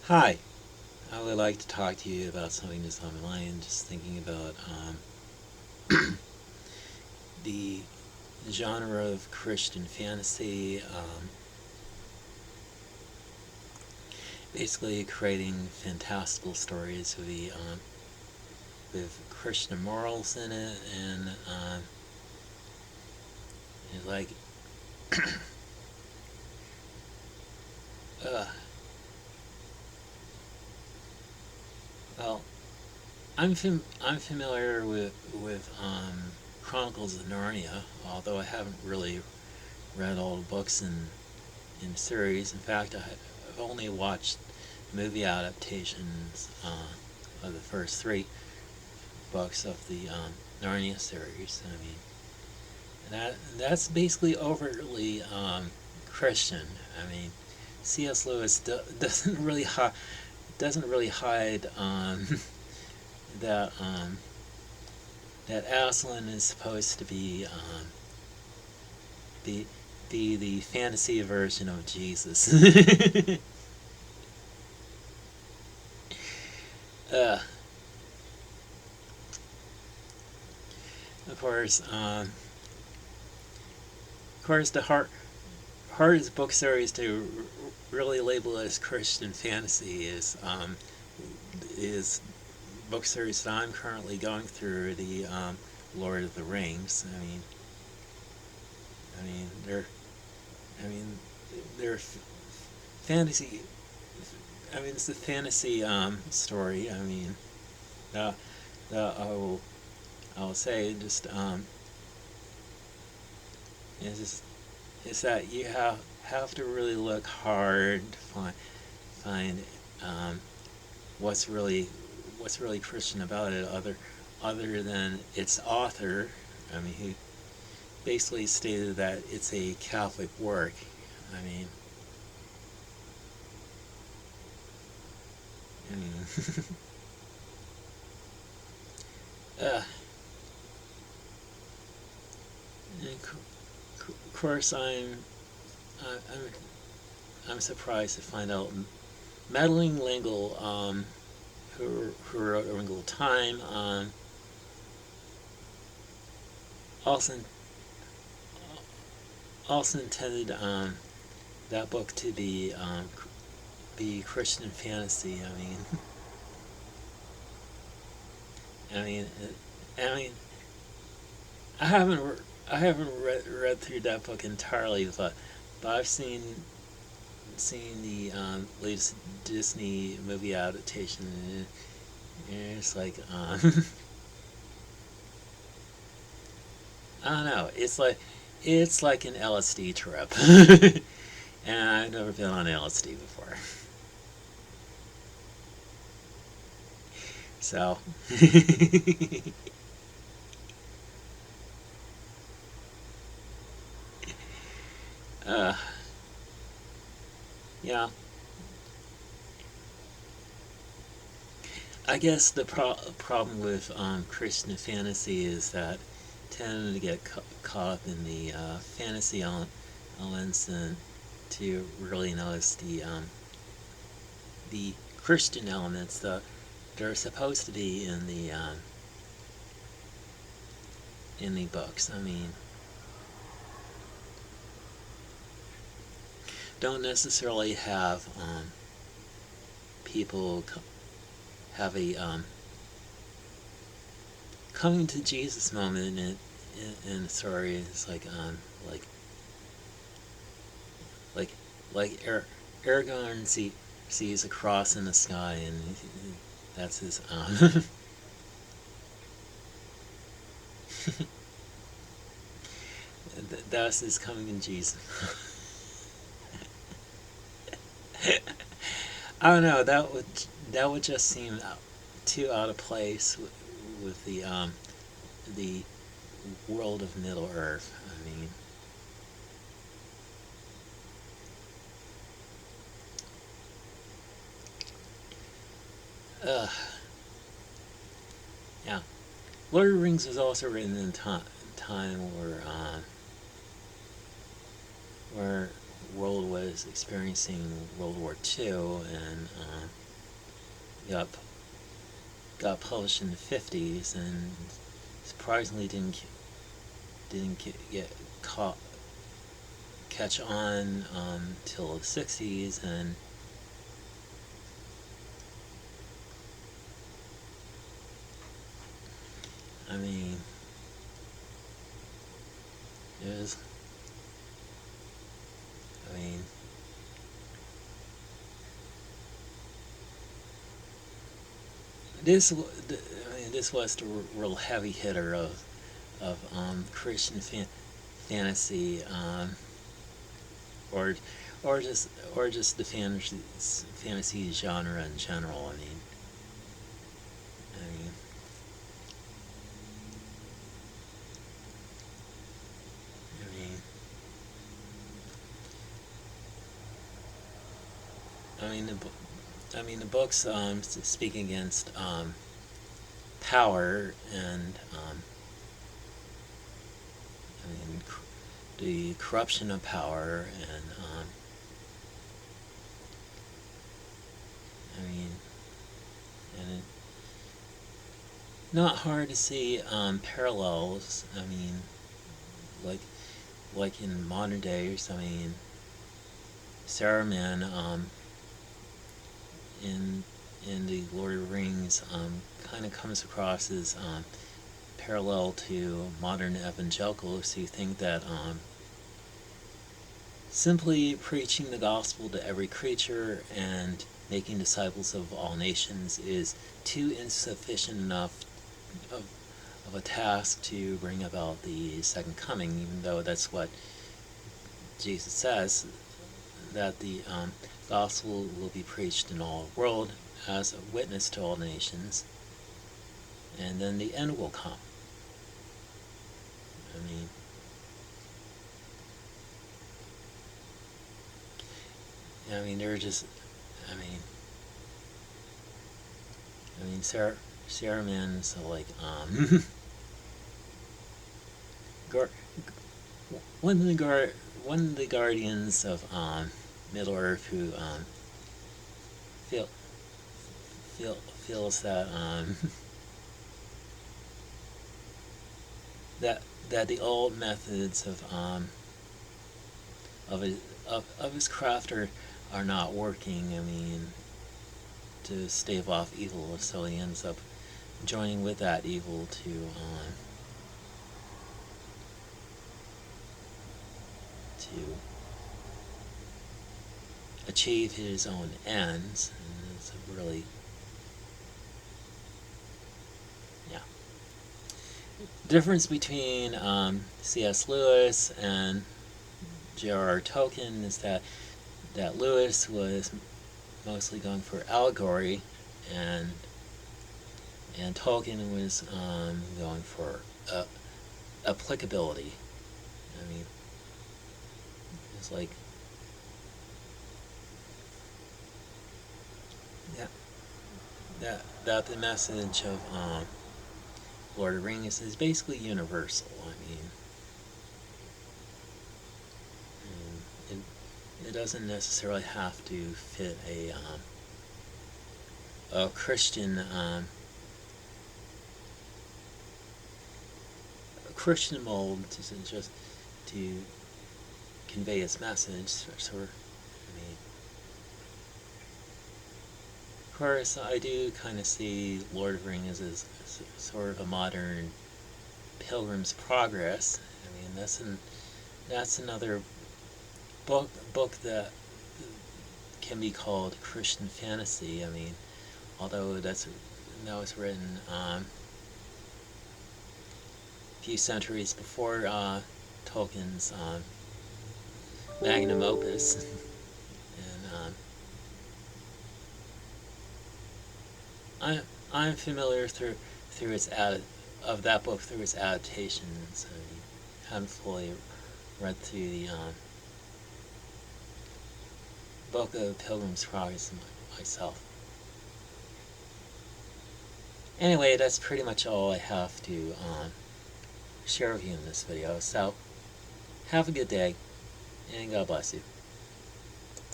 Hi, I would like to talk to you about something that's on my mind. Just thinking about the genre of Christian fantasy, basically creating fantastical stories with Christian morals in it, and it's like, uh, well, I'm familiar with Chronicles of Narnia, although I haven't really read all the books in the series. In fact, I've only watched movie adaptations of the first three books of the Narnia series. I mean, that's basically overtly Christian. I mean, C.S. Lewis doesn't really hide that that Aslan is supposed to be be the fantasy version of Jesus. uh, of course, the hardest book series to really label as Christian fantasy is book series that I'm currently going through, the Lord of the Rings. I mean, I mean, they're fantasy. I mean, it's a fantasy story. I mean, uh, I will say is just is that you have to really look hard to find um, what's really Christian about it, other than its author. I mean, he basically stated that it's a Catholic work. I mean, I mean, uh, of course, I'm I'm surprised to find out Madeline L'Engle, who wrote A Wrinkle of Time, also also intended that book to be Christian fantasy. I mean, I mean, I haven't I haven't read through that book entirely, but I've seen the latest Disney movie adaptation, and it's like I don't know, it's like an LSD trip, and I've never been on LSD before, so uh, yeah. I guess the problem with Christian fantasy is that tend to get caught up in the fantasy elements and to really notice the Christian elements that are supposed to be in the books. I mean, don't necessarily have people have a coming to Jesus moment in the story. It's like like Aragorn sees a cross in the sky, and that's his that's his coming in Jesus. I don't know. That would just seem too out of place with the world of Middle Earth. I mean, uh, yeah. Lord of the Rings was also written in time where world was experiencing World War II, and got got published in the 50s, and surprisingly didn't get caught catch on till the 60s, and I mean, it was, I mean, this was the real heavy hitter of Christian fantasy, or or just the fantasy genre in general. I mean, I mean, I mean the books speak against power and I mean the corruption of power, and I mean, and not hard to see parallels. I mean, like in modern days. I mean, Saruman in the Lord of the Rings kind of comes across as parallel to modern evangelicals who think that simply preaching the gospel to every creature and making disciples of all nations is too insufficient enough of a task to bring about the second coming, even though that's what Jesus says, that the gospel will be preached in all the world as a witness to all nations, and then the end will come. I mean, they're just, I mean, Saruman's like, one of the guardians of Middle Earth who feel feels that that the old methods of his craft are not working. I mean, to stave off evil, so he ends up joining with that evil to achieve his own ends. And it's a really, yeah. The difference between C.S. Lewis and J.R.R. Tolkien is that Lewis was mostly going for allegory, and Tolkien was going for applicability. I mean, it's like, yeah, that the message of Lord of the Rings is basically universal. I mean, it doesn't necessarily have to fit a Christian Christian mold to convey its message. So, I mean, of course, I do kind of see Lord of the Rings as sort of a modern Pilgrim's Progress. I mean, that's another book that can be called Christian fantasy. I mean, although that was written a few centuries before Tolkien's magnum opus, and I'm familiar through its of that book through its adaptations. I haven't fully read through the book of Pilgrim's Progress myself. Anyway, that's pretty much all I have to share with you in this video. So, have a good day, and God bless you.